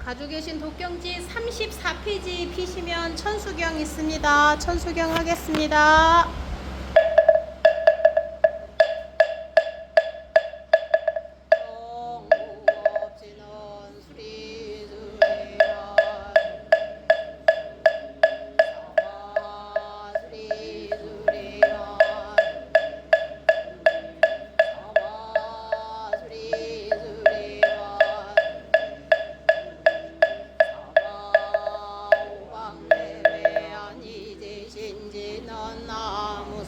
가지고 계신 독경지 34페이지 피시면 천수경 있습니다. 천수경 하겠습니다.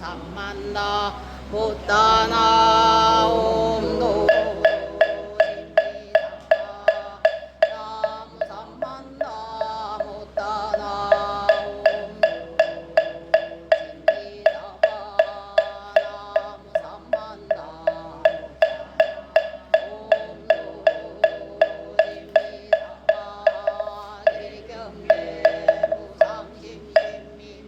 삼만다 못다나 옴도 나무 삼만다 못다나 옴도 진리다바 나무 삼만다 옴도 진리다바 길경계 무상심심미묘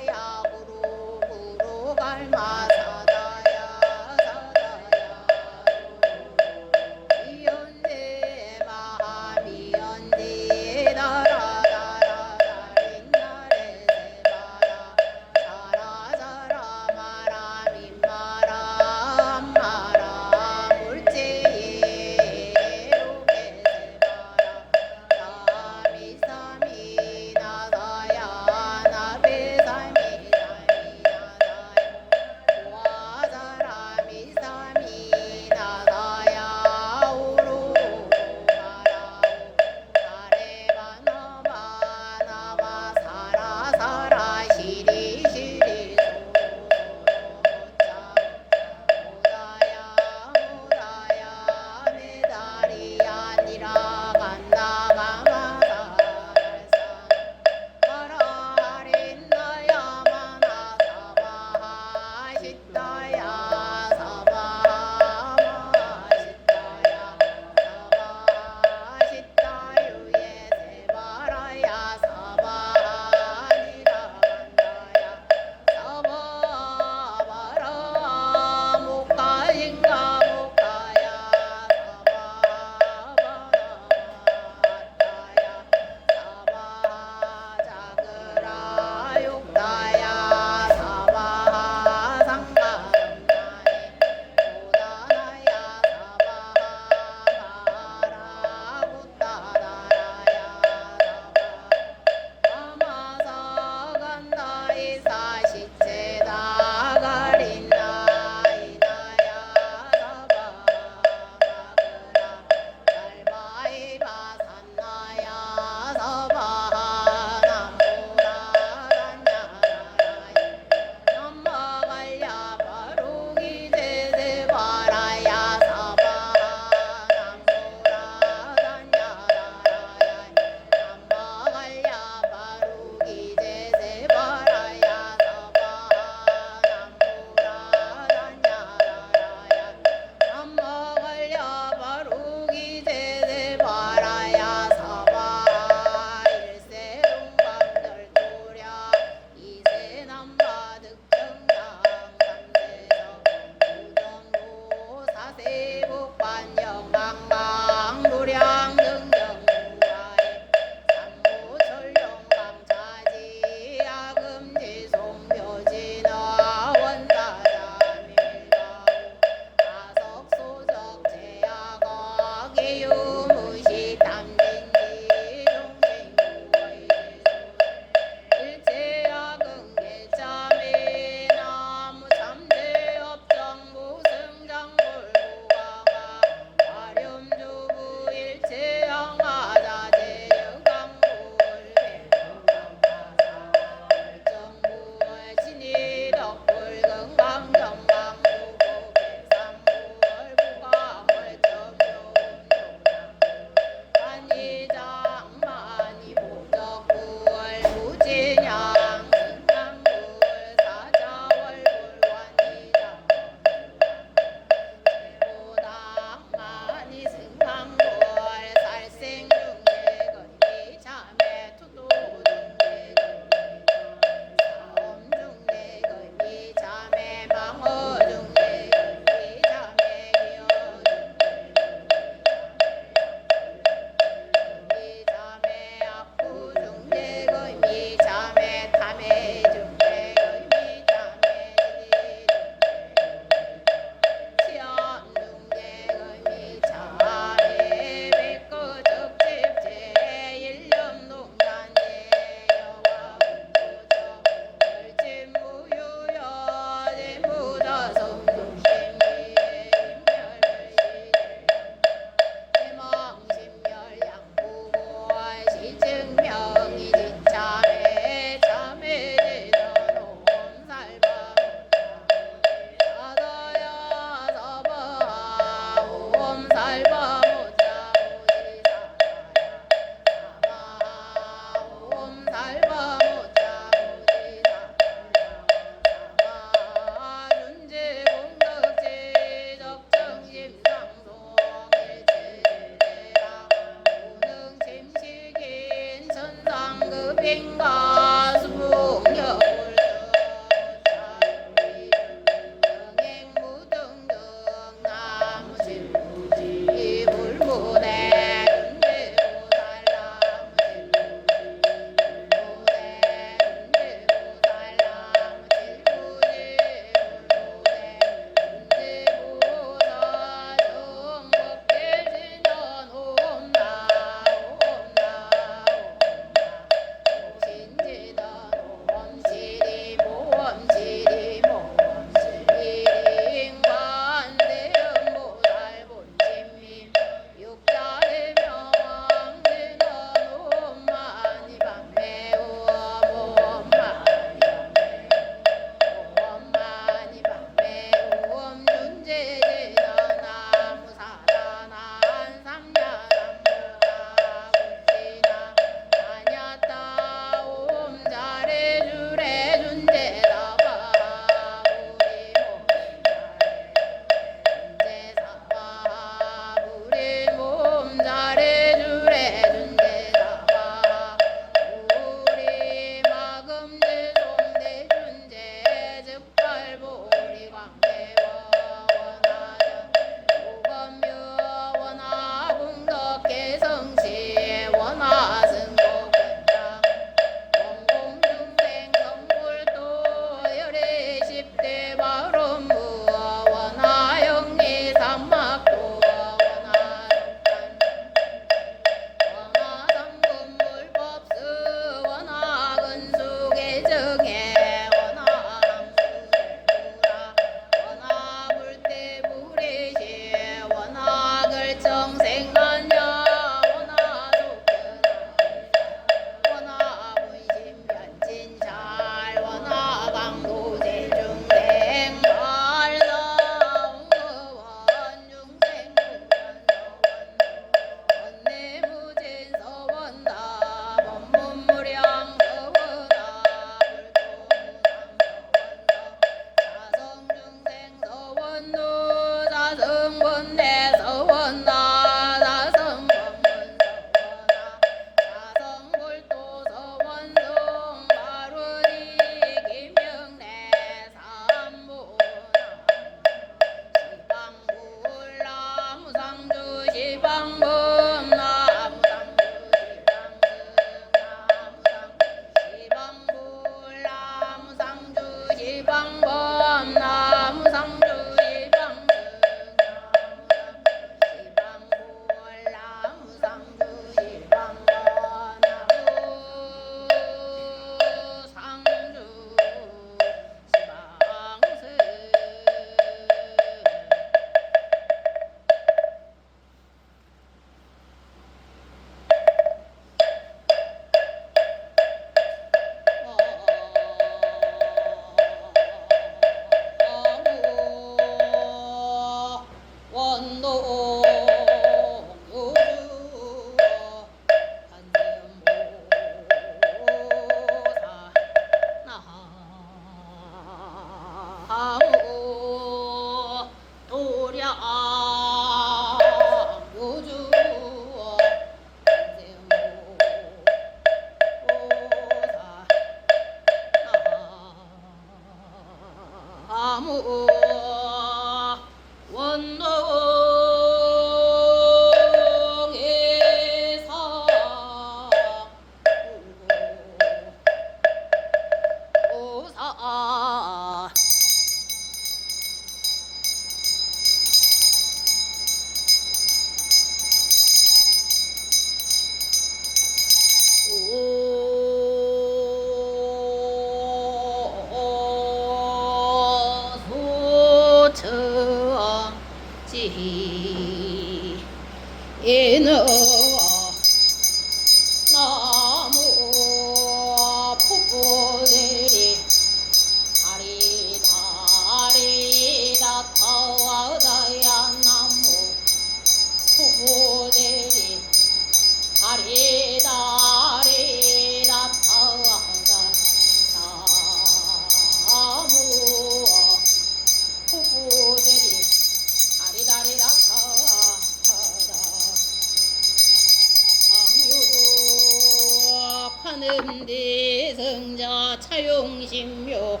승자 차용심묘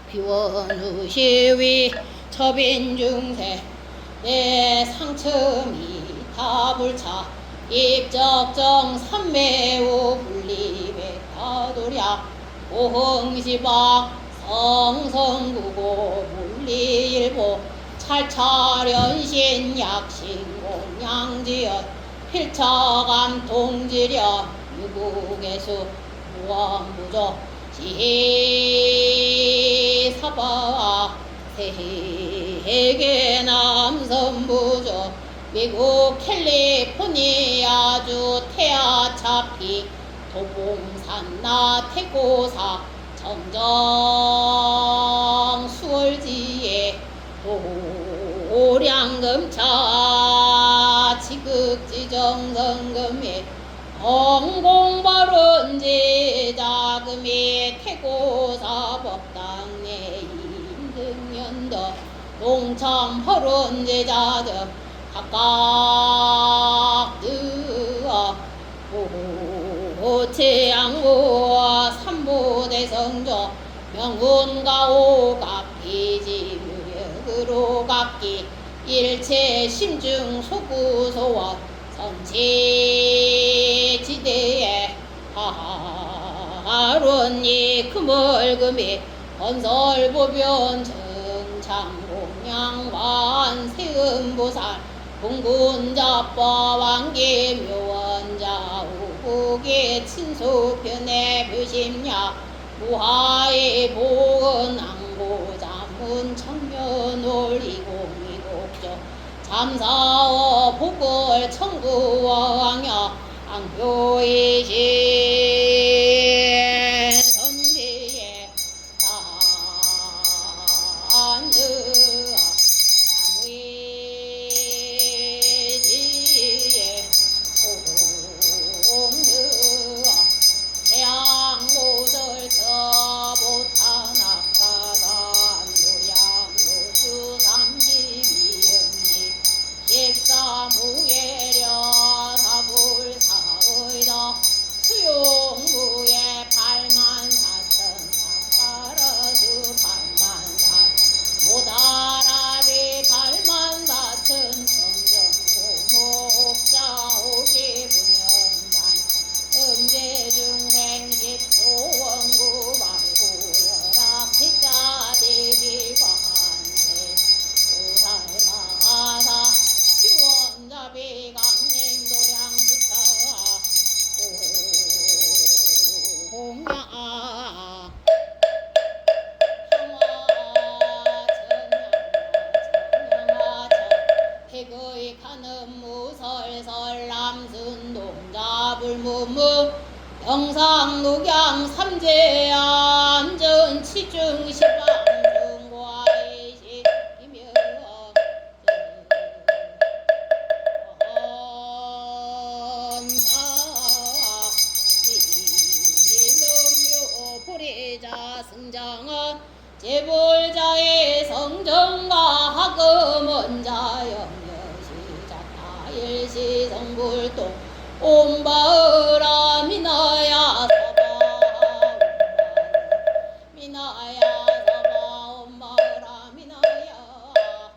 비원우시위 처빈중세 내 상첨이 다불차 입적정 삼매우 분리백타도랴 오흥시박 성성구고 물리일보 찰차련신 약신공양지연 필차감 동지려 유국예수 무언부조 시사바 세계 남선부조 미국 캘리포니아주 태아차피 도봉산나 태고사 정정 수월지에 도량금차 지극지정성금에 공공발언제 자금이 태고사 법당내 인등연도 동참허론제자들 각각 드어 고체양무와 삼보대성조 명운가오가 비지무력으로 각기 일체 심중 소구소원 선지지대에 하론이 금월금이 건설보변 정창공양완 세음보살 공군자법 왕계묘원자 우국의 친소편의 묘심야 무하의 보은 앙고자문 청면올이공이곡조 잠사어 복을 청구왕여 앙교이신 선지에 단으 나무이지에 공드어 태양모절 저보타낙가산 노양노주 삼지비음리 식사무예려 사불사의다 수용무예 팔만사천 삭가라주 팔만사 모다라비 팔만사천 정정고목자 오기분연단 음제중생 십소원구 말구열악 지자대비관세 오살마사 휴원자비 강림도량수차 공야 백의 가는 무설설 남순동자불무무 영상녹양 삼재안전 치중시방 중과의시이며 이놈묘 보리자 승장은 제볼자의 성정과 하금원자 영여시자 타일시 성불동 옴바으라 미나야 사바 미나야 사바 옴바으라 미나야 사바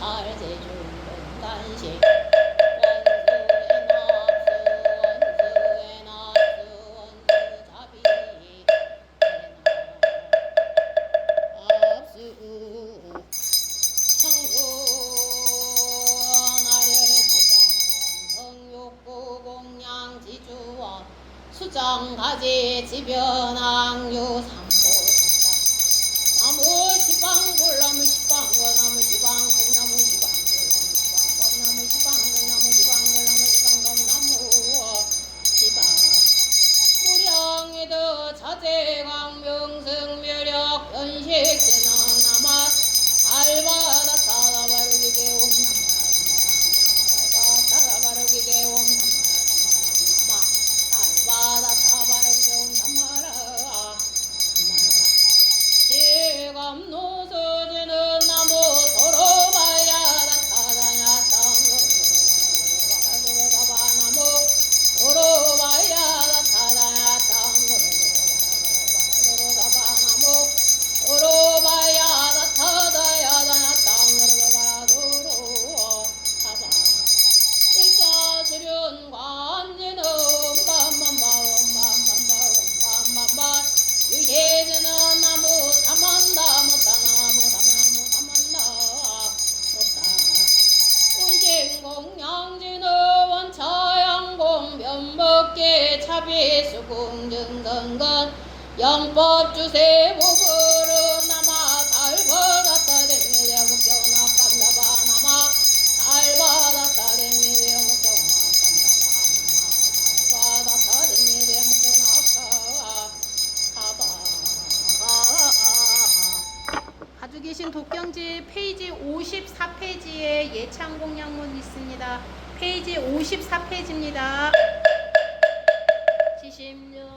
살제주는 간식 수정가지 지변항유 삼보수사 나무 시방굴 나무 시방굴 나무 시방굴 나무 시방굴 나무 시방굴 나무 시방굴 나무 시방굴 나무 시방 무량에도 자제광 명승 묘력 변식지나 남아 달바다 타다바르기게 옴남마람마람마람 달바다바르기게 옴남마람마람마 달바다 타바르기게 옴남마라 지감 노서지는 나무 서로바야 타다냐 땅으로바라바라바라바라 나무 서로바야 타다냐 땅으로바라바라바라 나무 서로바야 타다야 땅으로바라도로 타바 일자 수련 관제는 밤밤밤밤밤밤밤밤밤 유해지는 나무 삼만다 못다나무 삼나무 삼만다 못다 운생공양지는 원차양공 변먹게 차비수궁 등등건 영법주세 부부르 남아 살바다타 댕미대 묵경나 깜다바 남아 살바다타 댕미대 묵경나 깜다바 남아 살바다타 댕미대 묵경나 가바 가지고 계신 독경지 페이지 54페이지에 예창 공양문 있습니다. 페이지 54페이지입니다. 지심령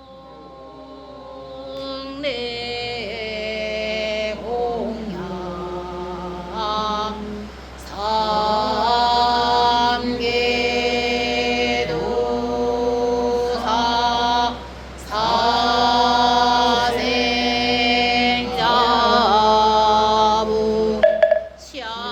내 공양 삼계도사 사생자부 시아문사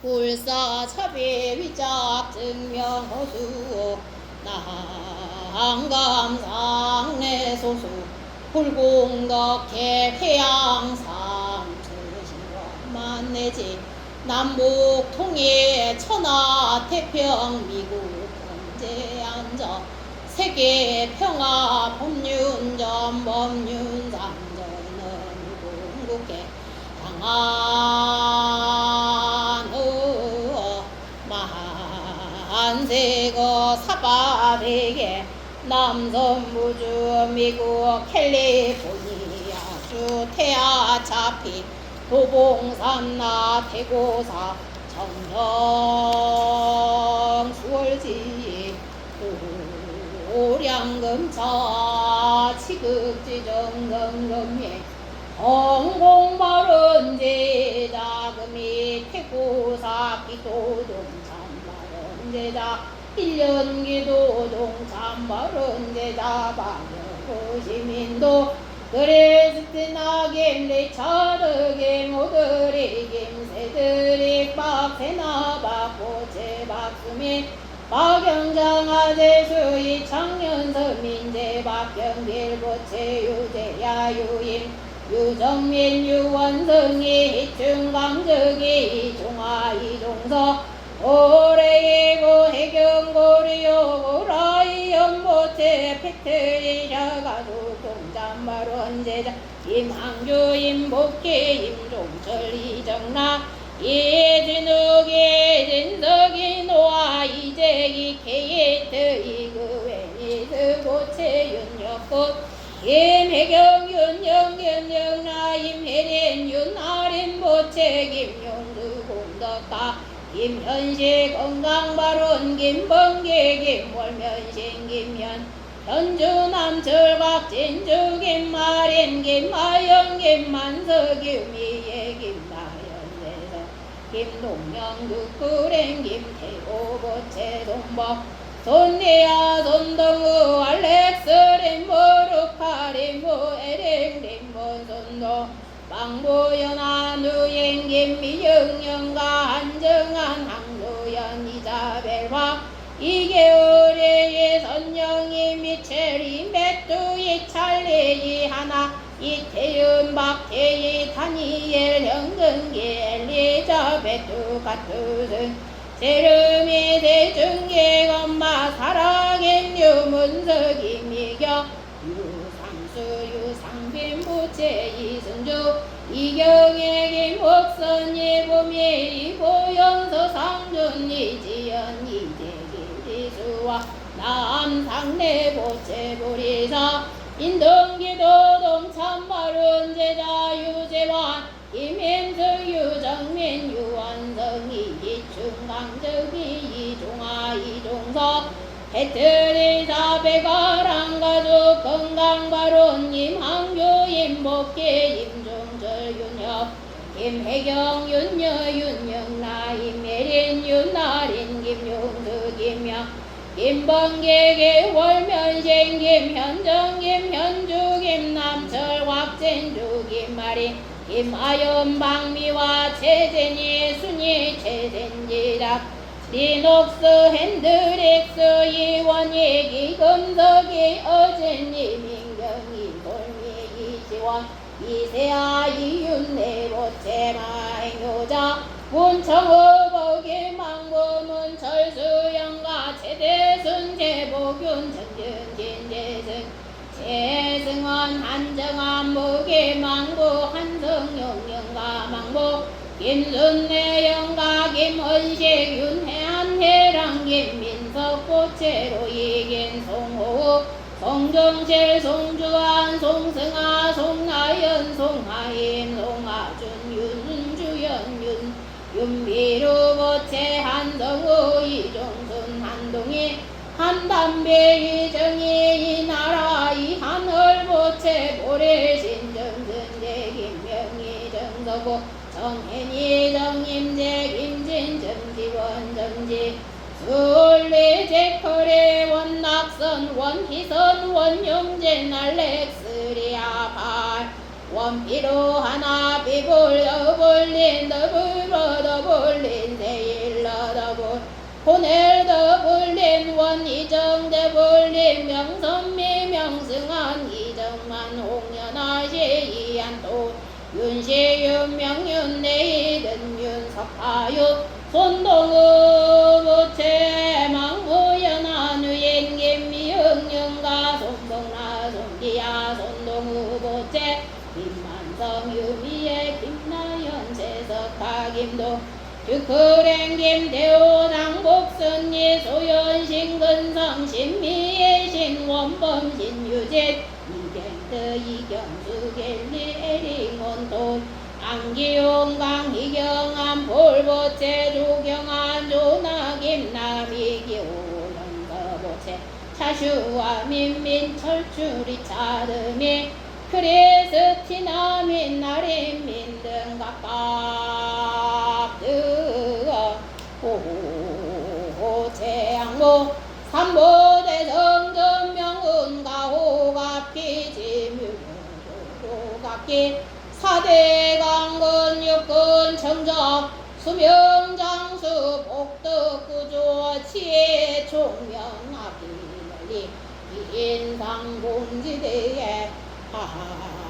불사차비 위작 증명호수 난감상내소수 불공덕해 회양삼 주신것만 내지 남북통일 천하태평 미국 경제 안정 세계 평화 법륜전 법륜상전은 궁극해 당한의 만세거 사바되게 남선무주 미국 캘리포니아주 태아차피 도봉산나 대고사 청정 수월지 오량금차 치극지정정금예 공공발언제 자금이 태고사 기도동참발언제자 1년기도동참발언제자 방역시민도 그리스티나김 리차르김 오드리김 세드릭 박세나 박보채 박수민 박영장 아재수 이창nhân 서민재 박경길 보채 유재야 유임 유정민 유원성이 이충강적이 이종화 이종서 오래이고 해경고리요 고라이 연보채 패트리샤가도 동잠발원제자 임항규 임복희 임종철 이정나 이진욱이 진석이 노아 이재기 케이트 이그웬이스 고채 윤혁국 임혜경 윤영윤영나 임혜린 윤아린 보채 김용두 공덕가 김현식 건강발언 김범계 김월면신 김현 현주남철 박진주 김마린 김하영 김만석 김미애 김나연 김동영 국구랭 김태호 보채 손보 손니아 손동우 알렉스 림보 루카 림보 에릭 림보 손도 망보연아 누행 김미영영가 한정한 항도연 이자벨화 이개월의 선영이 미첼이 메뚜이 찰리 하나 이태윤 박태희 다니엘 영근기 엘리자베트 가투승 세르미 대중계 엄마 사랑인 유문석 이미경 유상수 유상빈 부채 이승주 이경애 김옥선 이보미 이보영서 상준 이지연 이재길 이수와 남상래 보채 보리사 인동기도 동참마른 제자 유재환 김현석 유정민 유원성 이충강적이 이종아 이종석 배트리사 백아랑가족 건강발언 임항규 임복희 임종철 윤혁 김혜경 윤여 윤영나 임예린 윤나린 김용수 김영 김범계 김월면생 김현정 김현주 김남철 곽진주 김마린 김하연 박미화 최재니 순이 최진지락 리녹스 핸드릭스 이원희 기금석이 어진이 민경이 돌미 이지원 이세아 이윤내 보채 마행효자 문청호 보기망고 문철수 영가 최대순 제복윤 전준진 재승 최승원 한정환 무기망고 한성용 영가 망보 김순내 영가 김헌식 윤혜안 해랑 김민석 고채로 이긴 송호우 송정실 송주환 송승아 송나연 송하임 송하준 윤주연 윤미루 보채 한성우 이종순 한동희 한담배 이정희 이나라 이한월 보채 보례신 정승재 김명희 정서고 정혜니 정임재 김진 정지원 정지 수올리 제커레 원낙선 원희선 원용재 날렉스리아 발 원피로 하나 비불 더불린 더불어 더불린 세일러 더불 호넬 더불린 원이정 더불린 명선미 명승한 이정만 홍연하시 이한도 윤시윤 명윤 내일은 윤석하유 손동우 부채 망무연한 유인김 미흥영가 손봉나 손기야 손동우 부채 김만성 유미의 김나연 재석하 김도 득크랭 김대호 장복선이 소연 신근성 신미의 신원범 신유진 이경드 이경수 갤리 에링온돈 안기용 강희경한 볼보채 조경한 조나김 남이기호 연서보채 차슈와 민민 철출이 차름이 크리스티나 민나림 등 각각 뜨거 호채양모 삼보대 성전 명운가호가 피지묘로각기 사대 강건 육군 청적 수명장수 복덕구조 치해 총명하기 인상공지대에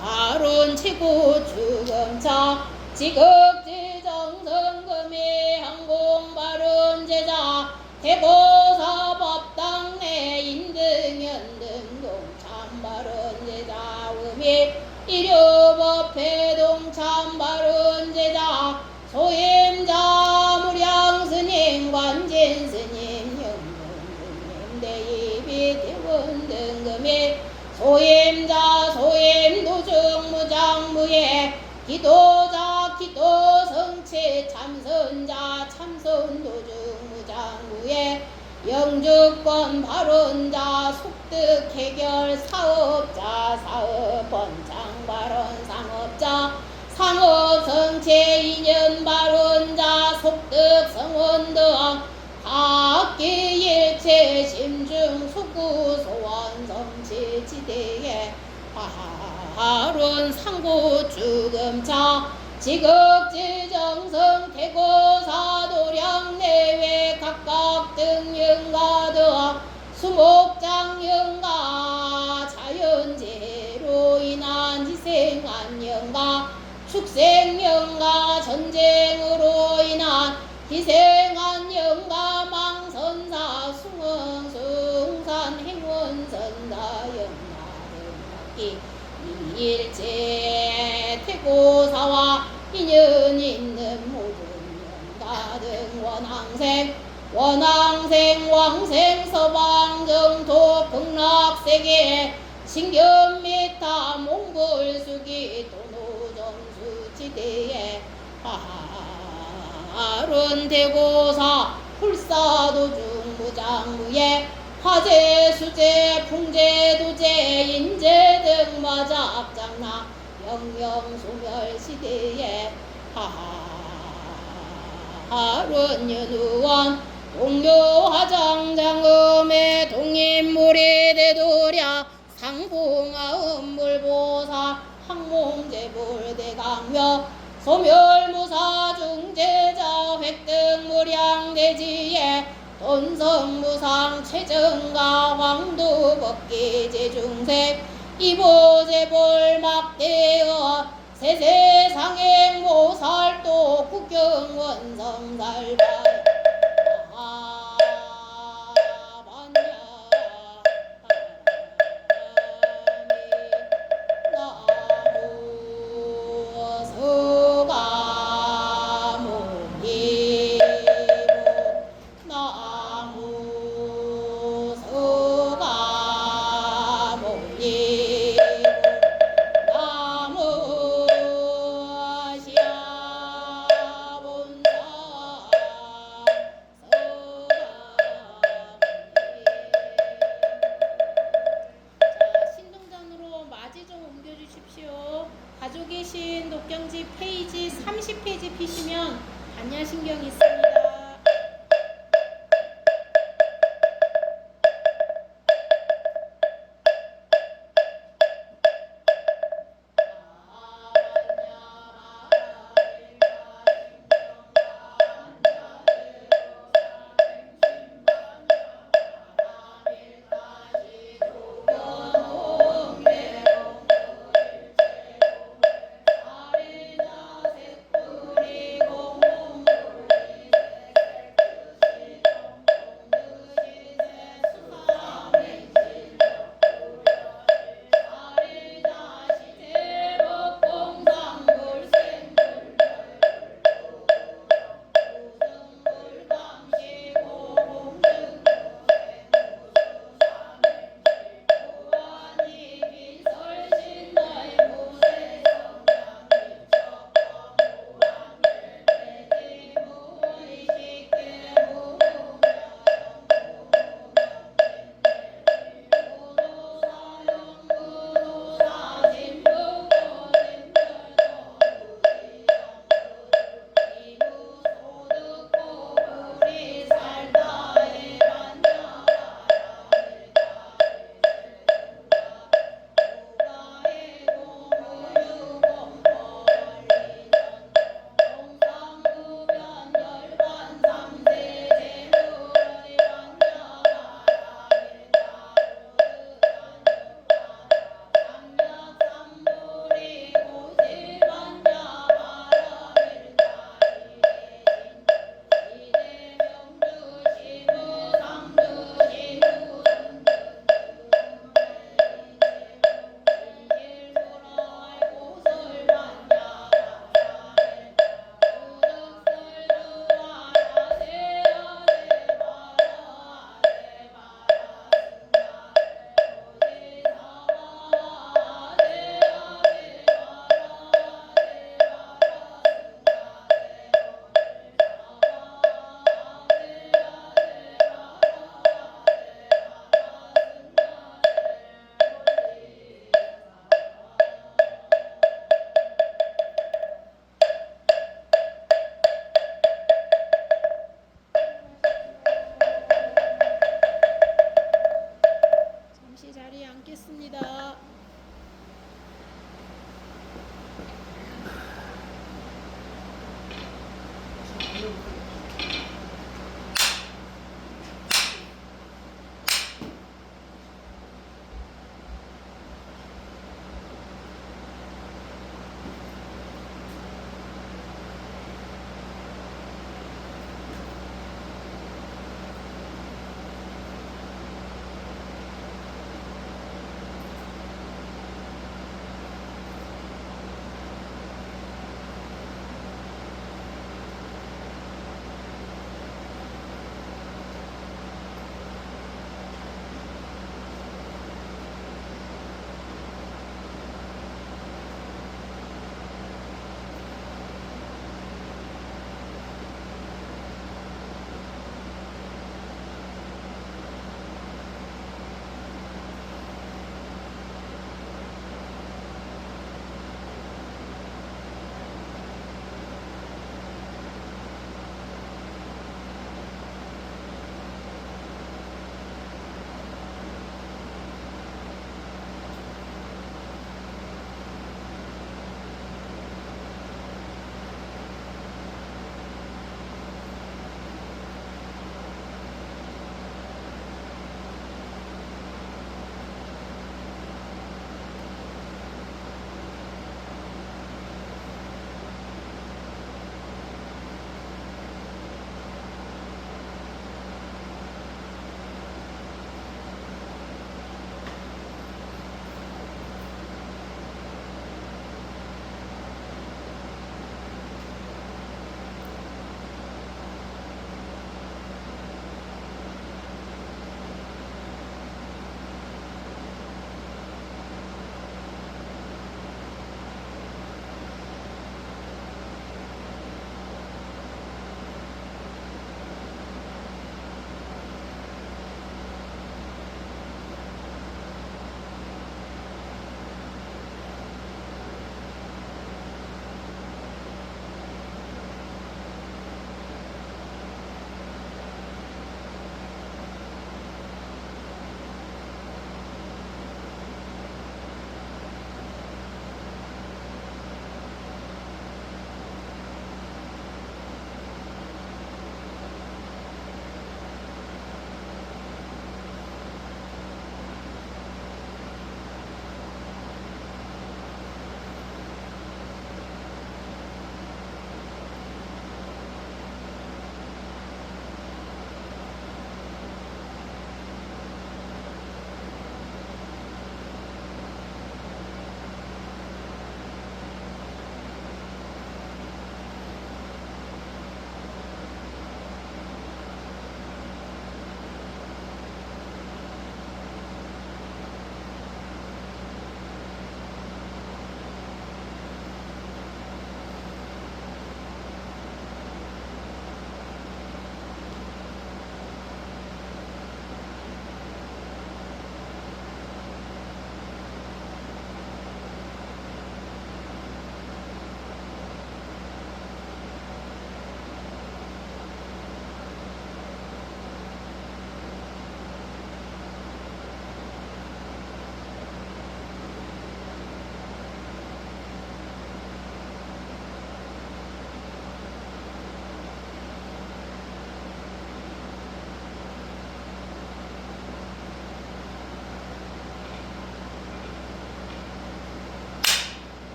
하룬 치고 주검차 지극지정성금이 항공바른 제자 대고사 법당 내 인등연등 동참바른 제자 음이 일요법회 동참바른 제자 소임자 무량스님 관진스님 영등스님 대입이 대원 등금이 소임자 소임도중 무장무예 기도자 기도성체 참선자 참선도중 무장무예 영주권 발언자 속득 해결 사업자 사업 번창 발언 상업자 상업성체 인연 발언자 속득 성원 등 각기 일체 심중 수구 소원 성취 지대에 하룬 상고 주금차 지극지정성 태고사 도량 내외 각각 등 영가 등 수목장 영가 자연재해로 인한 희생한 영가 축생 영가 전쟁으로 인한 희생한 영가 망선사 숭흥숭산 행원선사 영가등각기 일체 태고사와 인연 있는 모든 영가 등 원항생 왕생 서방정토 극락세계 신견미타 몽골수기 도노정수지대에 하룬 대고사 불사도중 무장무예 화재 수재 풍재 도재 인재 등 마자 앞장나 영영소멸시대에 하룬 연우원 동료화장장음의 동인물이 대도랴 상봉아음물보사 항몽제불대강묘 소멸무사 중제자 획득무량대지에 돈성무상 최정가 왕도법기 제중세 이보제볼막대어 세세상행 모살도 국경원성살바 가지고 계신 녹경지 페이지 30페이지 피시면 반야신경 있습니다.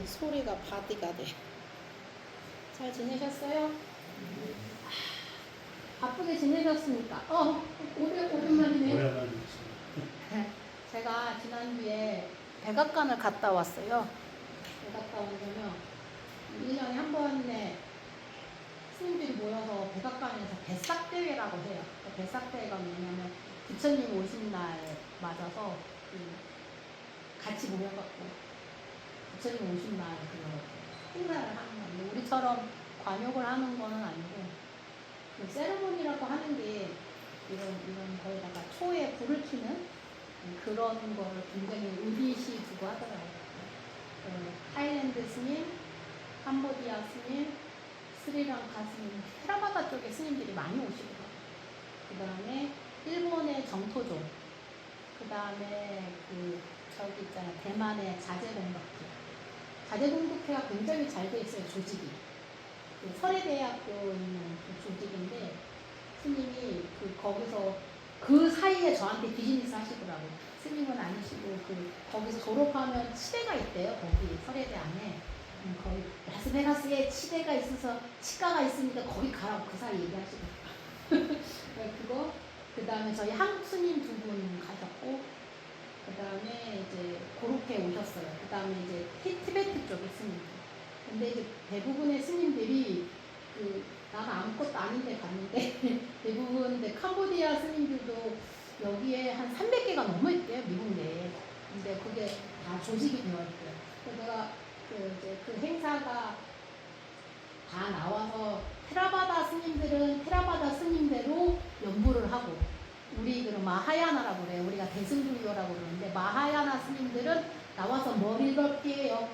소리가 바디가 돼. 잘 지내셨어요? 바쁘게 지내셨습니까? 오랜만이네. 제가 지난주에 백악관을 갔다 왔어요. 백악관 오면 1년에 한 번에 스님들이 모여서 백악관에서 뱃삭대회라고 해요. 그 뱃삭대회가 뭐냐면 부처님 오신 날 맞아서 같이 모여갖고 부처님 오신 날 그 행사를 하는 건데, 우리처럼 관욕을 하는 거는 아니고 그 세레모니라고 하는 게 이런 거에다가 초에 불을 켜는 그런 거를 굉장히 의리시 두고 하더라고요. 타일랜드 스님, 캄보디아 스님, 스리랑카 스님, 테라바다 쪽에 스님들이 많이 오시거든요. 그 다음에 일본의 정토종, 그 다음에 저기 있잖아요, 대만의 자제공덕회. 자제공덕회가 굉장히 잘 돼 있어요, 조직이. 설해대학교 있는 그 조직인데, 스님이 거기서 그 사이에 저한테 비즈니스 하시더라고요. 스님은 아니시고 거기서 졸업하면 치대가 있대요. 거기 설해대 안에. 거기 라스베가스에 치대가 있어서 치과가 있으니까 거기 가라고 그 사이 얘기하시더라고요. 그거 그 다음에 저희 한국 스님 두 분 가셨고, 그 다음에 이제 고로케 오셨어요. 그 다음에 이제 티베트 쪽에 스님들. 근데 이제 대부분의 스님들이 나는 아무것도 아닌데 갔는데 대부분 근데 캄보디아 스님들도 여기에 한 300개가 넘어 있대요, 미국 내에. 근데 그게 다 조직이 되어 있대요. 그래서 내가 그 행사가 다 나와서 테라바다 스님들은 테라바다 스님대로 연부를 하고, 우리 마하야나라고 그래요. 우리가 대승불교라고 그러는데 마하야나 스님들은 나와서 뭘 읽을게요?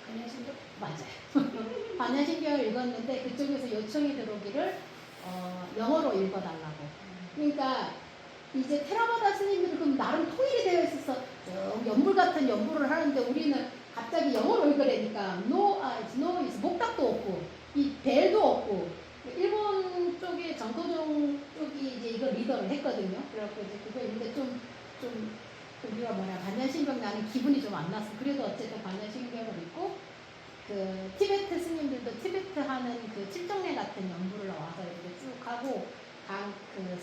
반야신경? 맞아요. 반야신경을 읽었는데 그쪽에서 요청이 들어오기를 영어로 읽어달라고. 그러니까 이제 테라바다 스님들은 그럼 나름 통일이 되어 있어서 연불 같은 연불을 하는데 우리는 갑자기 영어로 읽으려니까 no eyes, no ears, 목탁도 없고 이 벨도 없고. 일본 쪽에 정도종 쪽이 이제 이걸 리더를 했거든요. 그래갖고 이제 그거 있는데 좀 우리가 반야신경 나는 기분이 좀 안 났어. 그래도 어쨌든 반야신경을 읽고, 그 티베트 스님들도 티베트 하는 그 칠정례 같은 연부를 와서 이렇게 쭉 하고 각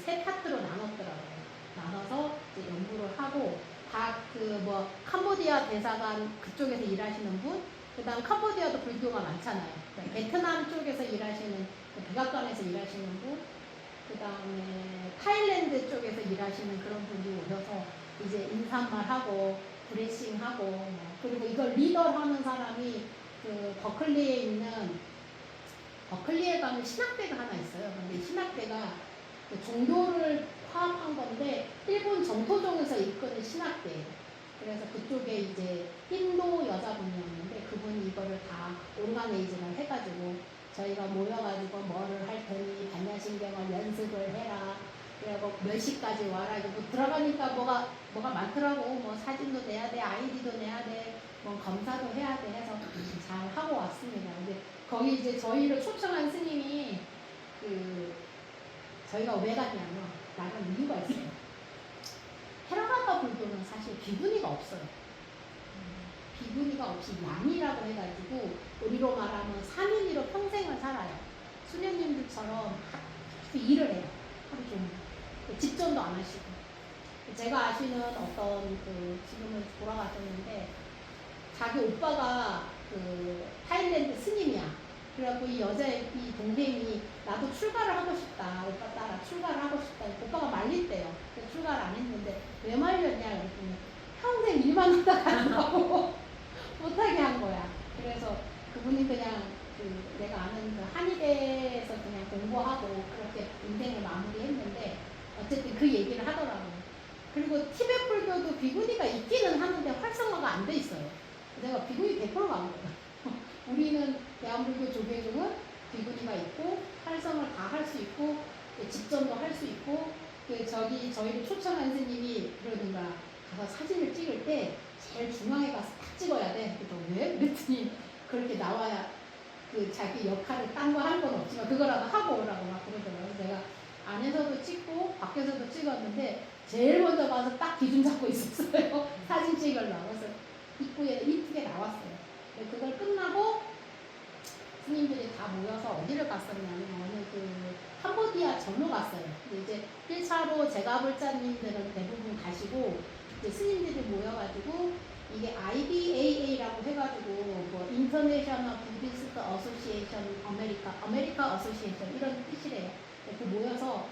세 파트로 나눴더라고요. 나눠서 이제 연부를 하고, 각 캄보디아 대사관 그쪽에서 일하시는 분, 그 다음 캄보디아도 불교가 많잖아요. 베트남 쪽에서 일하시는, 백악관에서 일하시는 분, 그 다음에 타일랜드 쪽에서 일하시는 그런 분들이 오셔서 이제 인사말하고 브레싱하고 그리고 이걸 리더하는 사람이 버클리에 있는, 버클리에 가면 신학대가 하나 있어요. 근데 신학대가 종교를 파악한 건데 일본 정토종에서 이끄는 신학대예요. 그래서 그쪽에 이제 인도 여자분이었는데 그분이 이거를 다 오르가네이징을 해가지고 저희가 모여가지고 뭐를 할 테니 반야신경을 연습을 해라. 그리고 몇 시까지 와라. 뭐 들어가니까 뭐가 많더라고. 사진도 내야 돼, 아이디도 내야 돼, 검사도 해야 돼 해서 잘 하고 왔습니다. 근데 거기 이제 저희를 초청한 스님이 저희가 왜 갔냐면 나간 이유가 있어요. 테라바다 불교는 사실 비구니가 없어요. 비구니가 없이 양이라고 해가지고 우리로 말하면 사민이로 평생을 살아요. 수녀님들처럼 일을 해요. 하루 종일. 집전도 안 하시고. 제가 아시는 어떤 지금은 돌아가셨는데 자기 오빠가 타일랜드 스님이야. 그래갖고 이 동생이 나도 출가를 하고 싶다. 오빠 따라 출가를 하고 싶다. 오빠가 말린대요. 그래서 출가를 안 했는데 왜 말렸냐 그랬더니 평생 일만 하다가 한다고 못하게 한 거야. 그래서 그분이 그냥 내가 아는 한의대에서 그냥 공부하고 그렇게 인생을 마무리했는데 어쨌든 그 얘기를 하더라고요. 그리고 티베트 불교도 비구니가 있기는 하는데 활성화가 안 돼 있어요. 내가 비구니 100%가 안 거야. 우리는 대한불교 조계종은 비구니가 있고 활성을 다 할 수 있고 집전도 할 수 있고 저희를 초청한 스님이 그러든가 가서 사진을 찍을 때 제일 중앙에 가서 딱 찍어야 돼. 그래서 왜? 그랬더니 그렇게 나와야 자기 역할을 딴 거 할 건 없지만 그거라도 하고 오라고 막 그러더라고요. 그래서 내가 안에서도 찍고 밖에서도 찍었는데 제일 먼저 가서 딱 기준 잡고 있었어요. 사진 찍으려고. 그래서 입구에 이쁘게 나왔어요. 그걸 끝나고 스님들이 다 모여서 어디를 갔었냐면 어느 그 캄보디아 전로 갔어요. 근데 이제 1차로 제가불자님들은 대부분 가시고 이제 스님들이 모여가지고 이게 IBAA라고 해가지고 뭐 인터내셔널 부디스트 어소시에이션 아메리카 어소시에이션 이런 뜻이래요. 그 모여서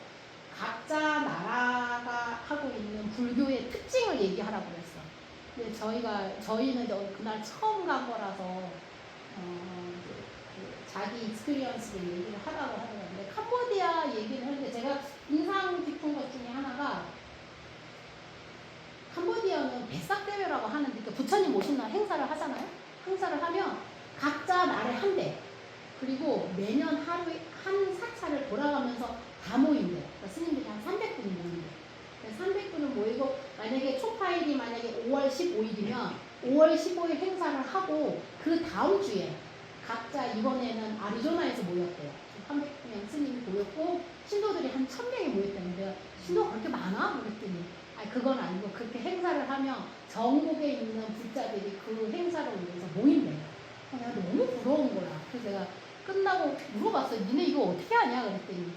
각자 나라가 하고 있는 불교의 특징을 얘기하라고 그랬어. 근데 저희는 그날 처음 간 거라서 자기 익스피리언스를 얘기를 하라고 하더라고요. 캄보디아 얘기를 하는데 제가 인상 깊은 것 중에 하나가 캄보디아는 뱃삭대회라고 하는데 그러니까 부처님 오신 날 행사를 하잖아요. 행사를 하면 각자 날에 한 대 그리고 매년 하루에 한 사찰을 돌아가면서 다 모인대요. 그러니까 스님들이 한 300분이 모인대요. 300분을 모이고 만약에 초파일이 만약에 5월 15일이면 5월 15일 행사를 하고 그 다음 주에 각자 이번에는 아리조나에서 모였대요. 300명 스님이 모였고 신도들이 한 1000명이 모였다는데 신도가 그렇게 많아? 그랬더니 아니 그건 아니고 그렇게 행사를 하면 전국에 있는 불자들이 그 행사를 위해서 모인대요. 내가 너무 부러운 거야. 그래서 내가 끝나고 물어봤어. 니네 이거 어떻게 하냐? 그랬더니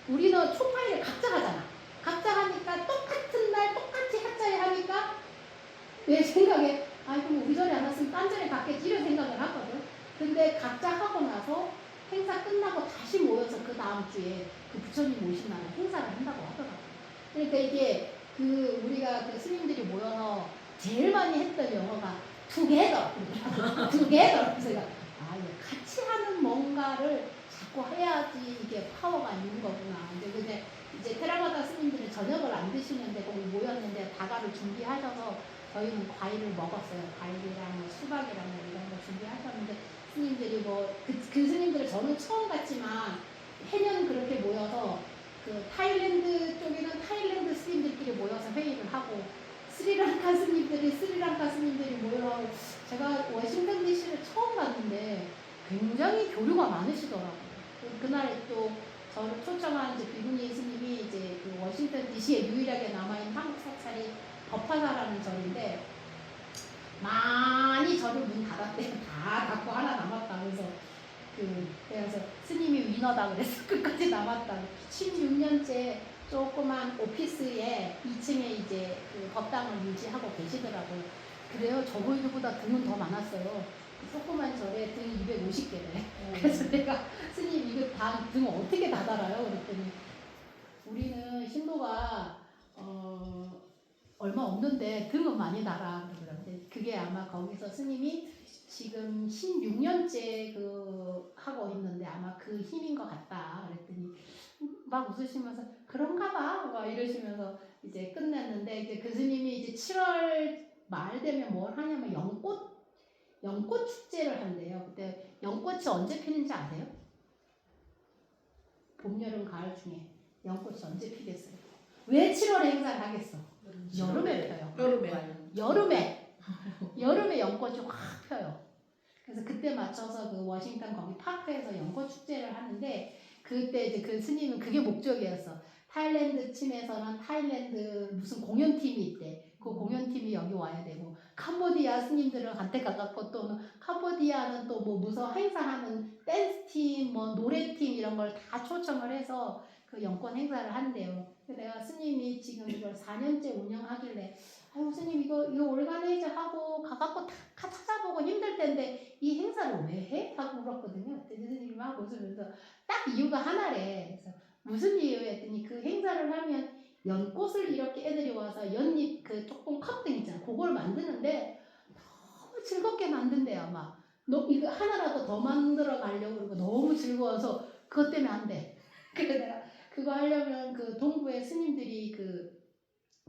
우리는 초파일을 각자 하잖아. 각자 하니까 똑같은 날 똑같이 하자에 하니까 내 생각에 그럼 우리 절에 안 왔으면 딴 절에 갔겠지 이런 생각을 하거든. 근데 각자 하고 나서 행사 끝나고 다시 모여서 그 다음 주에 그 부처님 오신 날 행사를 한다고 하더라고요. 그러니까 이게 우리가 그 스님들이 모여서 제일 많이 했던 영어가 together. together. 그래서 제가 같이 하는 뭔가를 자꾸 해야지 이게 파워가 있는 거구나. 근데 이제 테라바다 스님들은 저녁을 안 드시는데 거기 모였는데 다가를 준비하셔서 저희는 과일을 먹었어요. 과일이랑 뭐 수박이랑 뭐 이런 거 준비하셨는데 스님들이 그 스님들을 저는 처음 봤지만 해년 그렇게 모여서 그 타일랜드 쪽에는 타일랜드 스님들끼리 모여서 회의를 하고 스리랑카 스님들이 모여서 제가 워싱턴 DC를 처음 갔는데 굉장히 교류가 많으시더라고요. 그날 또 저를 초청한 이제 비구니 스님이 이제 그 워싱턴 DC에 유일하게 남아있는 한국 사찰이 법화사라는 절인데 많이 절을 문 닫았대요. 다 닫고 하나 남았다. 그래서 스님이 위너다 그래서 끝까지 남았다. 16년째 조그만 오피스에 2층에 이제 그 법당을 유지하고 계시더라고요. 그래요. 저보이들보다 등은 더 많았어요. 조그만 절에 등이 250개래. 그래서 내가 스님 이거 다 등 어떻게 다 달아요? 그랬더니 우리는 신도가 얼마 없는데 등은 많이 달아 그러더라고요. 그게 아마 거기서 스님이 지금 16년째 하고 있는데 아마 그 힘인 것 같다. 그랬더니 막 웃으시면서 그런가 봐. 막 이러시면서 이제 끝냈는데 이제 그 스님이 이제 7월 말 되면 뭘 하냐면 연꽃 축제를 한대요. 그때 연꽃이 언제 피는지 아세요? 봄, 여름, 가을 중에 연꽃이 언제 피겠어요? 왜 7월에 행사를 하겠어? 여름에 펴요. 여름에 연꽃이 확 펴요. 그래서 그때 맞춰서 그 워싱턴 거기 파크에서 연꽃 축제를 하는데 그때 이제 그 스님은 그게 목적이었어. 타일랜드 층에서는 타일랜드 무슨 공연팀이 있대. 그 공연팀이 여기 와야 되고 캄보디아 스님들은 한테 가깝고 또 캄보디아는 또 뭐 무슨 행사하는 댄스팀 뭐 노래팀 이런 걸 다 초청을 해서 그 연꽃 행사를 한대요. 내가 스님이 지금 이걸 4년째 운영하길래 아유 스님 이거 올가네이저 하고 가갖고 다 찾아보고 힘들 텐데 이 행사를 왜 해? 하고 물었거든요. 그때 스님이 막 웃으면서 딱 이유가 하나래. 그래서 무슨 이유에 했더니 그 행사를 하면 연꽃을 이렇게 애들이 와서 연잎 그 조금 컵등 있잖아. 그걸 만드는데 너무 즐겁게 만든대요. 막 이거 하나라도 더 만들어 가려고 그러고 너무 즐거워서 그것 때문에 안 돼. 그래서 내가 그거 하려면 그 동부의 스님들이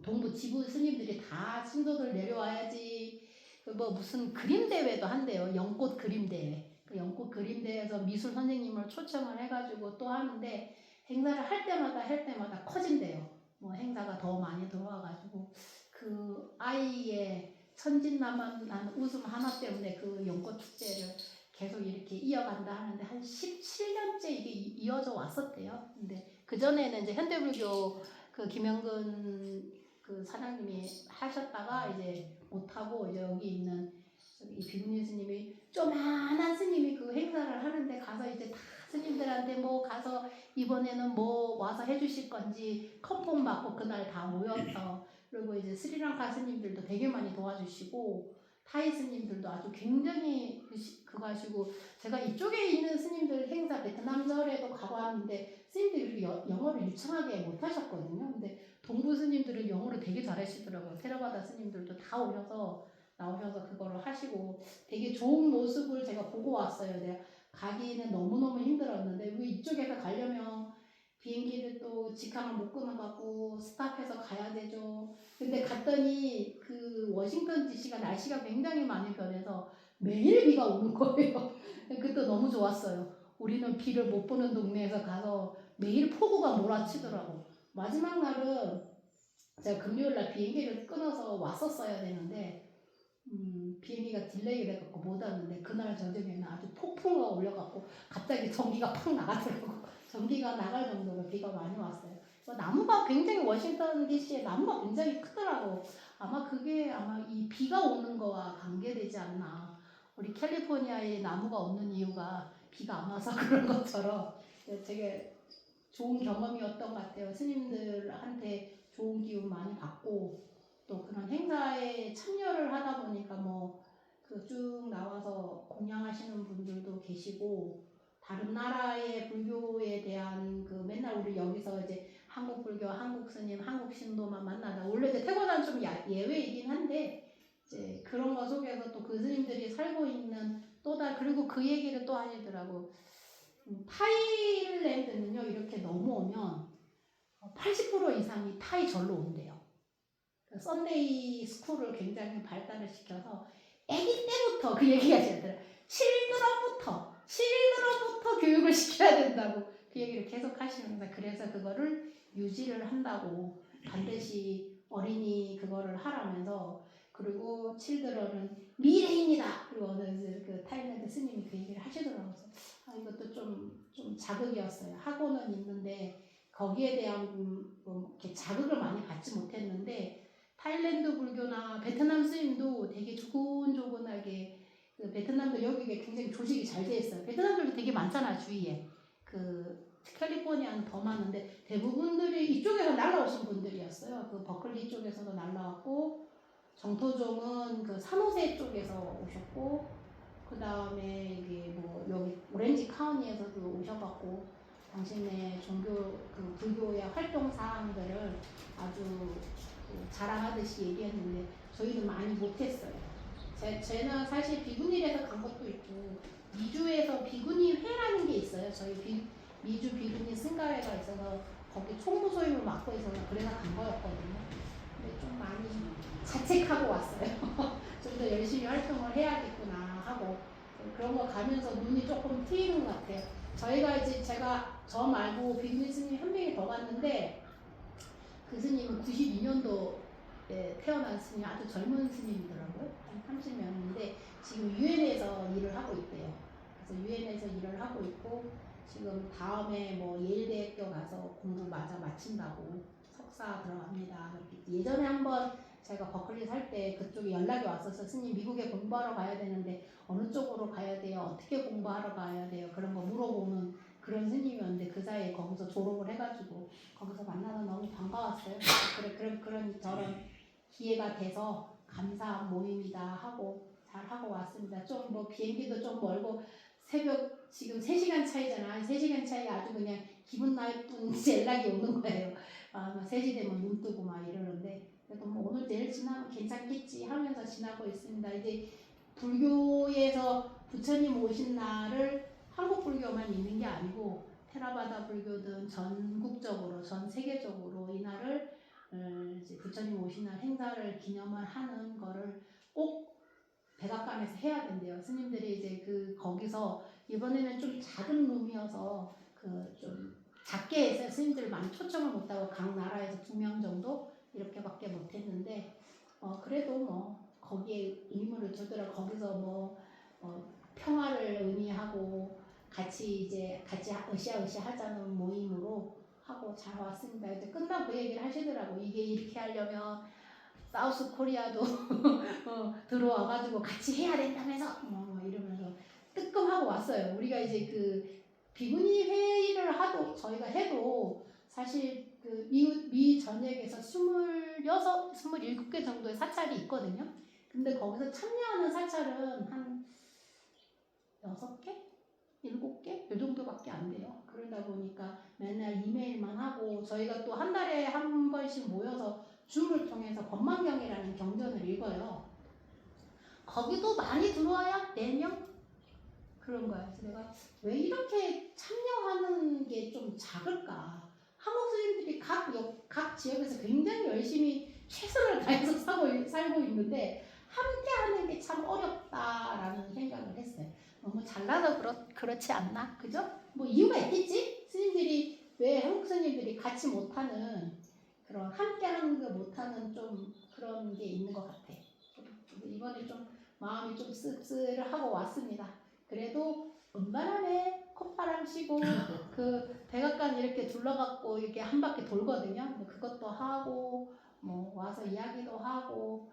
동부 지부 스님들이 다 신도들 내려와야지. 뭐 무슨 그림 대회도 한대요. 연꽃 그림 대회. 그 연꽃 그림 대회에서 미술 선생님을 초청을 해가지고 또 하는데 행사를 할 때마다 커진대요. 뭐 행사가 더 많이 들어와가지고 그 아이의 천진난만한 웃음 하나 때문에 그 연꽃 축제를 계속 이렇게 이어간다 하는데 한 17년째 이게 이어져 왔었대요. 근데 그 전에는 이제 현대불교 그 김영근 그 사장님이 하셨다가 이제 못하고 이제 여기 있는 이 비구니 스님이 조만한 스님이 그 행사를 하는데 가서 이제 다 스님들한테 뭐 가서 이번에는 뭐 와서 해주실 건지 컨펌 받고 그날 다 모여서 그리고 이제 스리랑카 스님들도 되게 많이 도와주시고 타이 스님들도 아주 굉장히 그거 하시고 제가 이쪽에 있는 스님들 행사 베트남절에도 가고 하는데 스님들이 영어를 유창하게 못하셨거든요. 근데 동부 스님들은 영어를 되게 잘하시더라고요. 테라바다 스님들도 다 오셔서 나오셔서 그거를 하시고 되게 좋은 모습을 제가 보고 왔어요. 내가 가기는 너무너무 힘들었는데 왜 이쪽에서 가려면 비행기를 또 직항을 못 끊어갖고 스탑해서 가야 되죠. 근데 갔더니 그 워싱턴 DC가 날씨가 굉장히 많이 변해서 매일 비가 오는 거예요. 그것도 너무 좋았어요. 우리는 비를 못 보는 동네에서 가서 매일 폭우가 몰아치더라고. 마지막 날은 제가 금요일 날 비행기를 끊어서 왔었어야 되는데 비행기가 딜레이 돼갖고 못 왔는데 그날 저녁에는 아주 폭풍우가 올려갖고 갑자기 전기가 팍 나가더라고. 전기가 나갈 정도로 비가 많이 왔어요. 나무가 굉장히 워싱턴 DC에 나무가 굉장히 크더라고. 아마 그게 아마 이 비가 오는 거와 관계되지 않나. 우리 캘리포니아에 나무가 없는 이유가 비가 안 와서 그런 것처럼 되게 좋은 경험이었던 것 같아요. 스님들한테 좋은 기운 많이 받고 또 그런 행사에 참여를 하다 보니까 뭐 그 쭉 나와서 공양하시는 분들도 계시고 다른 나라의 불교에 대한 그 맨날 우리 여기서 이제 한국 불교, 한국 스님, 한국 신도만 만나다 원래 이제 태고는 좀 예외이긴 한데 이제 그런 거 속에서 또 그 스님들이 살고 있는 그리고 그 얘기를 또 하시더라고. 타일랜드는요 이렇게 넘어오면 80% 이상이 타이 절로 온대요. 썬데이 스쿨을 굉장히 발달을 시켜서 아기 때부터 그 얘기가 있더라고요. 칠드런부터 교육을 시켜야 된다고 그 얘기를 계속 하시면서 그래서 그거를 유지를 한다고 반드시 어린이 그거를 하라면서 그리고 칠드런은 미래입니다. 그리고 어느 그 타일랜드 스님이 그 얘기를 하시더라고요. 이것도 좀 자극이었어요. 학원은 있는데 거기에 대한 이렇게 자극을 많이 받지 못했는데 타일랜드 불교나 베트남 스님도 되게 조곤조곤하게 그 베트남도 여기가 굉장히 조직이 잘 돼 있어요. 베트남들도 되게 많잖아 주위에. 그 캘리포니아는 더 많은데 대부분들이 이쪽에서 날라오신 분들이었어요. 그 버클리 쪽에서도 날라왔고 정토종은 그 산호세 쪽에서 오셨고 그 다음에 이게 뭐 여기 오렌지 카운티에서도 오셔갖고 당신의 종교 그 불교의 활동 사항들을 아주 자랑하듯이 얘기했는데 저희는 많이 못했어요. 쟤는 사실 비구니에서 간 것도 있고 미주에서 비구니 회라는 게 있어요. 저희 미주 비구니 승가회가 있어서 거기 총무소임을 맡고 있어서 그래서 간 거였거든요. 근데 좀 많이 자책하고 왔어요. 좀 더 열심히 활동을 해야겠구나 하고 그런 거 가면서 눈이 조금 트이는 것 같아요. 저희가 이제 제가 저 말고 비구니 스님 한 명이 더 갔는데 그 스님은 92년도에 태어난 스님 아주 젊은 스님이더라고요. 한 30년인데 지금 유엔에서 일을 하고 있대요. 그래서 유엔에서 일을 하고 있고 지금 다음에 뭐 예일대학교 가서 공부 마친다고 석사 들어갑니다. 예전에 한번 제가 버클리 살 때 그쪽에 연락이 왔어서 스님 미국에 공부하러 가야 되는데 어느 쪽으로 가야 돼요? 어떻게 공부하러 가야 돼요? 그런 거 물어보는 그런 스님이었는데 그 사이에 거기서 졸업을 해가지고 거기서 만나서 너무 반가웠어요. 그런 저런 기회가 돼서 감사한 모임이다 하고 잘 하고 왔습니다. 좀 뭐 비행기도 좀 멀고 새벽 지금 3시간 차이잖아. 3시간 차이 아주 그냥 기분 나쁜 연락이 오는 거예요. 3시 되면 눈 뜨고 막 이러는데 그래도 뭐 오늘 내일 지나면 괜찮겠지 하면서 지나고 있습니다. 이제 불교에서 부처님 오신 날을 한국 불교만 있는 게 아니고 테라바다 불교든 전국적으로 전 세계적으로 이날을 이제 부처님 오신 날 행사를 기념을 하는 거를 꼭 백악관에서 해야 된대요. 스님들이 이제 그 거기서 이번에는 좀 작은 룸이어서 그 좀 작게 해서 스님들 많이 초청을 못하고 각 나라에서 2명 정도 이렇게밖에 못했는데 그래도 뭐 거기에 의무를 두더라. 거기서 뭐 평화를 의미하고 같이 으쌰으쌰 하자는 모임으로 하고 잘 왔습니다. 이제 끝나고 그 얘기를 하시더라고. 이게 이렇게 하려면 사우스 코리아도 들어와가지고 같이 해야 된다면서 이러면서 뜨끔하고 왔어요. 우리가 이제 그 비구니 회의를 저희가 해도 사실 그 미 전역에서 27개 정도의 사찰이 있거든요. 근데 거기서 참여하는 사찰은 한 6개? 7개? 이 정도밖에 안 돼요. 그러다 보니까 맨날 이메일만 하고 저희가 또 한 달에 한 번씩 모여서 줌을 통해서 법망경이라는 경전을 읽어요. 거기도 많이 들어와야 4명? 그런 거야. 그래서 내가 왜 이렇게 참여하는 게 좀 작을까? 한국 스님들이 각 지역에서 굉장히 열심히 최선을 다해서 살고 있는데 함께 하는 게 참 어렵다라는 생각을 했어요. 너무 잘나서 그렇지 않나? 그죠? 뭐 이유가 있겠지? 스님들이 왜 한국 스님들이 같이 못하는 그런 함께 하는 거 못하는 좀 그런 게 있는 것 같아. 이번에 좀 마음이 좀 씁쓸하고 왔습니다. 그래도 운반하네 콧바람 쉬고 그 백악관 이렇게 둘러갖고 이렇게 한 바퀴 돌거든요. 그것도 하고 뭐 와서 이야기도 하고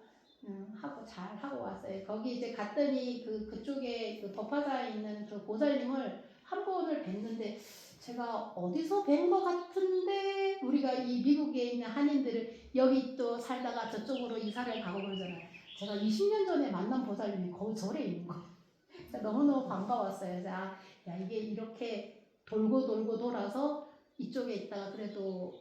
하고 잘 하고 왔어요. 거기 이제 갔더니 그쪽에 그 법화사에 있는 그 보살님을 한 번을 뵀는데 제가 어디서 뵌 것 같은데 우리가 이 미국에 있는 한인들을 여기 또 살다가 저쪽으로 이사를 가고 그러잖아요. 제가 20년 전에 만난 보살님이 거기 절에 있는 거. 너무너무 반가웠어요. 그래서 야 이게 이렇게 돌고 돌아서 이쪽에 있다가 그래도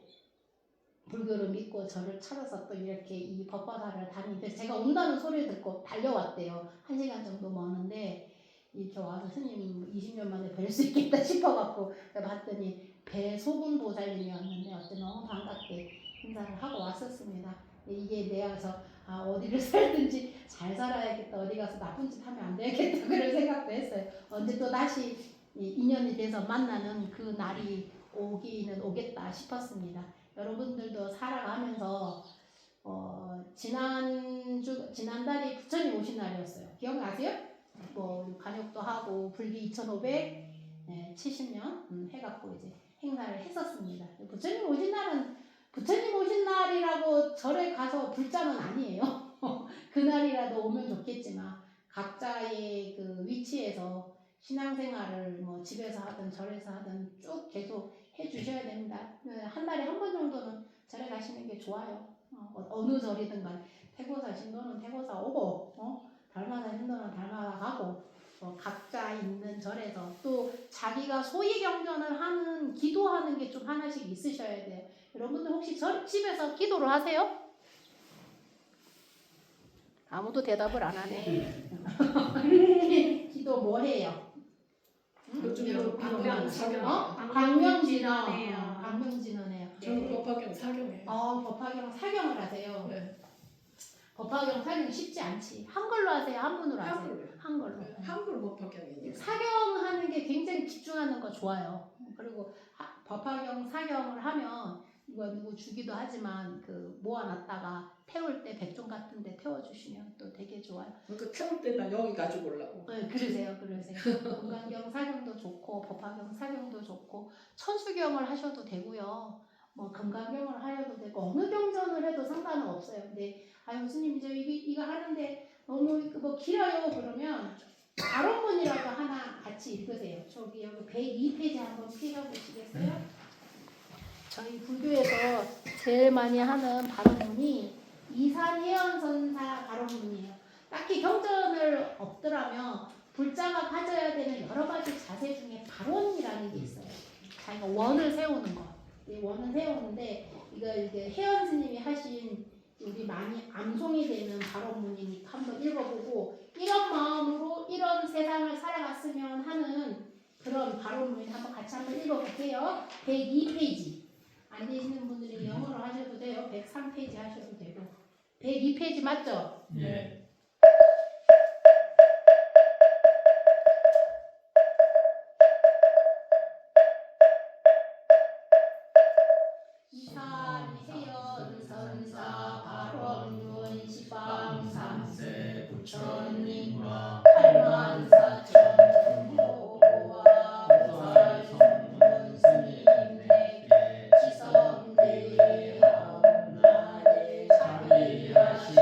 불교를 믿고 저를 찾아서 또 이렇게 이 법화사를 다니는데 제가 온다는 소리 듣고 달려왔대요. 1시간 정도 머는데 이렇게 와서 스님 20년 만에 뵐 수 있겠다 싶어갖고 봤더니 배소분 보살님이었는데 어때 너무 반갑게 인사를 하고 왔었습니다. 이게 내가 어디를 살든지 잘 살아야겠다. 어디 가서 나쁜 짓 하면 안 되겠다. 그런 생각도 했어요. 언제 또 다시 인연이 돼서 만나는 그 날이 오기는 오겠다 싶었습니다. 여러분들도 살아가면서 지난달이 부처님 오신 날이었어요. 기억나세요? 뭐 간욕도 하고 불기 2570년 해갖고 이제 행사를 했었습니다. 부처님 오신 날은 부처님 오신 날이라고 절에 가서 불자는 아니에요. 그날이라도 오면 좋겠지만 각자의 그 위치에서 신앙생활을 뭐 집에서 하든 절에서 하든 쭉 계속 해주셔야 됩니다. 한 달에 한 번 정도는 절에 가시는 게 좋아요. 어느 절이든 간 태고사 신도는 태고사 오고 달마사 신도는 달마사 가고 각자 있는 절에서 또 자기가 소위 경전을 하는 기도하는 게 좀 하나씩 있으셔야 돼요. 여러분들 혹시 집에서 기도를 하세요? 아무도 대답을 안 하네. 기도 뭐 해요? 광명진언해요. 광명진언해요. 저는 법화경 사경해요. 법화경 사경을 하세요. 네. 법화경 사경 쉽지 않지. 한글로 하세요? 한문으로 하세요? 한글로요. 한글로. 네. 한글 법화경이니까. 사경하는 게 굉장히 집중하는 거 좋아요. 그리고 법화경 사경을 하면 이거 누구 주기도 하지만 모아놨다가 태울 때 백종 같은 데 태워주시면 또 되게 좋아요. 그 태울 때 나 여기 가지고 오려고. 네, 그러세요. 건강경 사경도 좋고 법화경 사경도 좋고 천수경을 하셔도 되고요. 뭐 건강경을 하셔도 되고 어느 경전을 해도 상관은 없어요. 근데 스님 이거 하는데 너무 뭐 길어요 그러면 발언문이라도 하나 같이 읽으세요. 여기 102페이지 한번 펴보시겠어요? 저희 불교에서 제일 많이 하는 발언문이 이산해연선사 발언문이에요. 딱히 경전을 없더라면 불자가 가져야 되는 여러 가지 자세 중에 발언이라는 게 있어요. 자기가 원을 세우는 거. 원을 세우는데 이게 혜연 스님이 하신 우리 많이 암송이 되는 발언문이니까 한번 읽어보고 이런 마음으로 이런 세상을 살아갔으면 하는 그런 발언문을 같이 한번 읽어볼게요. 102페이지. 안 되시는 분들이 영어로 하셔도 돼요. 103페이지 하셔도 되고. 102페이지 맞죠? 네. 이산해연선사 발언문 시방삼세 부처님과 84,000 호와 보살성문 스님에게 지성대하옵나니 자비하시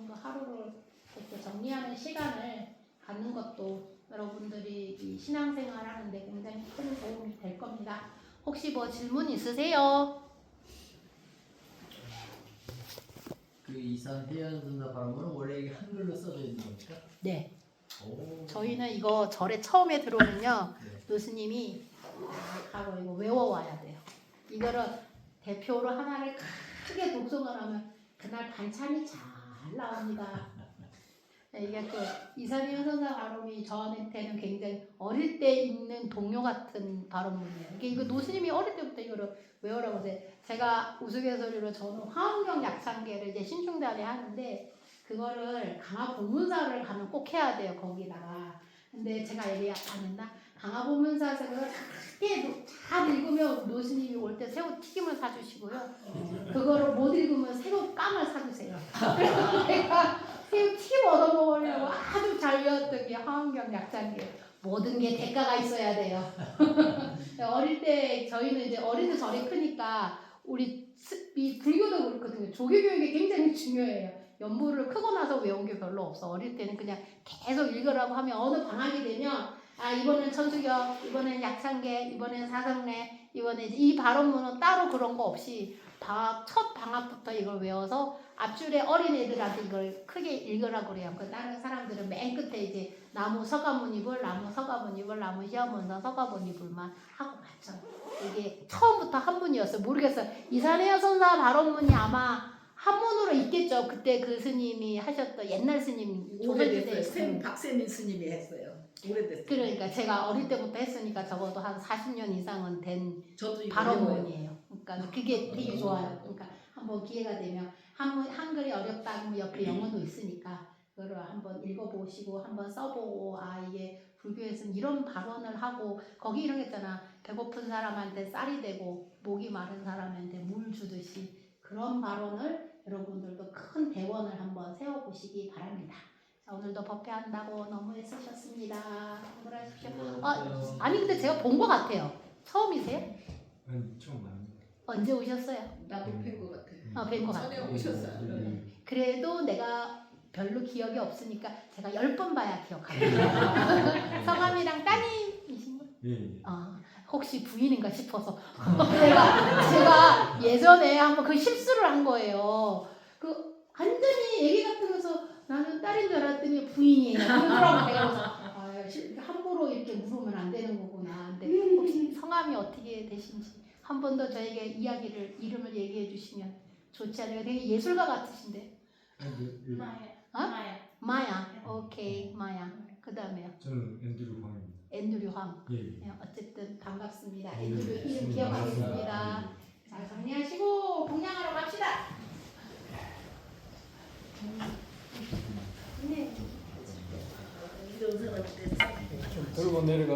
좀 더 하루를 이렇게 정리하는 시간을 갖는 것도 여러분들이 이 신앙생활 하는데 굉장히 큰 도움이 될 겁니다. 혹시 뭐 질문 있으세요? 그 이산 해연선사 바람은 원래 이게 한글로 써져 있는 겁니까? 네. 오. 저희는 이거 절에 처음에 들어오면요. 네. 교수님이 바로 이거 외워와야 돼요. 이거를 대표로 하나를 크게 독송을 하면 그날 반찬이 잘 나옵니다. 이게 또 이산희 선사 발음이 저한테는 굉장히 어릴 때 읽는 동요 같은 발음문이에요. 이거 노스님이 어릴 때부터 이거를 외우라고 해서 제가 우스갯소리로 저는 화엄경 약창계를 이제 신중단에 하는데 그거를 강화 본문사를 가면 꼭 해야 돼요. 거기다가. 근데 제가 얘기 안 했나? 강화 본문사에서 그걸 크게 잘 읽으면 노스님이 올 때 새우 튀김을 사주시고요. 그거를 못 읽으면 새우 깜을 사주세요. 그래서 제가 새우 튀김 얻어먹으려고 아주 잘 외웠던 게 화엄경 약창계. 모든 게 대가가 있어야 돼요. 어릴 때 저희는 이제 어릴 때 절이 크니까 우리 이 불교도 그렇거든요. 조계 교육이 굉장히 중요해요. 연부를 크고 나서 외운 게 별로 없어. 어릴 때는 그냥 계속 읽으라고 하면 어느 방학이 되면 아 이번엔 천주교, 이번엔 약창계, 이번엔 사성례, 이번에 이 발언문은 따로 그런 거 없이 첫 방학부터 이걸 외워서 앞줄에 어린애들한테 이걸 크게 읽으라고 그래요. 그 다른 사람들은 맨 끝에 이제 나무 서가모니불, 나무 서가모니불, 나무 시어문서 서가모니불만 하고 갔죠. 이게 처음부터 한문이었어요. 모르겠어요. 이산해여 선사 발언문이 아마 한문으로 있겠죠. 그때 그 스님이 하셨던 옛날 스님 오래됐어요. 조선시대 박세민 스님이 했어요. 오래됐어요. 그러니까 제가 어릴 때부터 했으니까 적어도 한 40년 이상은 된 저도 이거 발언문이에요. 그러니까 그게 되게 좋아요. 그러니까 한번 기회가 되면 한글이 어렵다 그러면 옆에 영어도 있으니까 그거를 한번 읽어보시고 한번 써보고 아 이게 불교에서는 이런 발언을 하고 거기 이런 게 있잖아. 배고픈 사람한테 쌀이 되고 목이 마른 사람한테 물 주듯이 그런 발언을 여러분들도 큰 대원을 한번 세워보시기 바랍니다. 자, 오늘도 법회한다고 너무 애쓰셨습니다. 수고하십시오. 아니 근데 제가 본 것 같아요. 처음이세요? 아니 처음 아닙니다. 언제 오셨어요? 나도 뵌것 같아. 뵌 것 같아요. 전에 오셨어요. 네. 그래도 내가 별로 기억이 없으니까 제가 10번 봐야 기억합니다. 성함이랑 따님이신 분? 예. 혹시 부인인가 싶어서 제가 예전에 한번 그 실수를 한 거예요. 그 완전히 애기 같으면서 나는 딸인 줄 알았더니 부인이에요. 그러더라고 내가 함부로 이렇게 물으면 안 되는 거구나. 근데 혹시 성함이 어떻게 되신지 한 번 더 저에게 이름을 얘기해 주시면 좋지 않을까요? 되게 예술가 같으신데. 마야. 오케이 마야. 그 다음에요. 저는 앤드류 황입니다. 앤드류 황. 예. 어쨌든 반갑습니다. 예. 앤드류 이름 기억하겠습니다. 잘 정리하시고 공양하러 갑시다. 네. 이런 사람들 들고 내려가.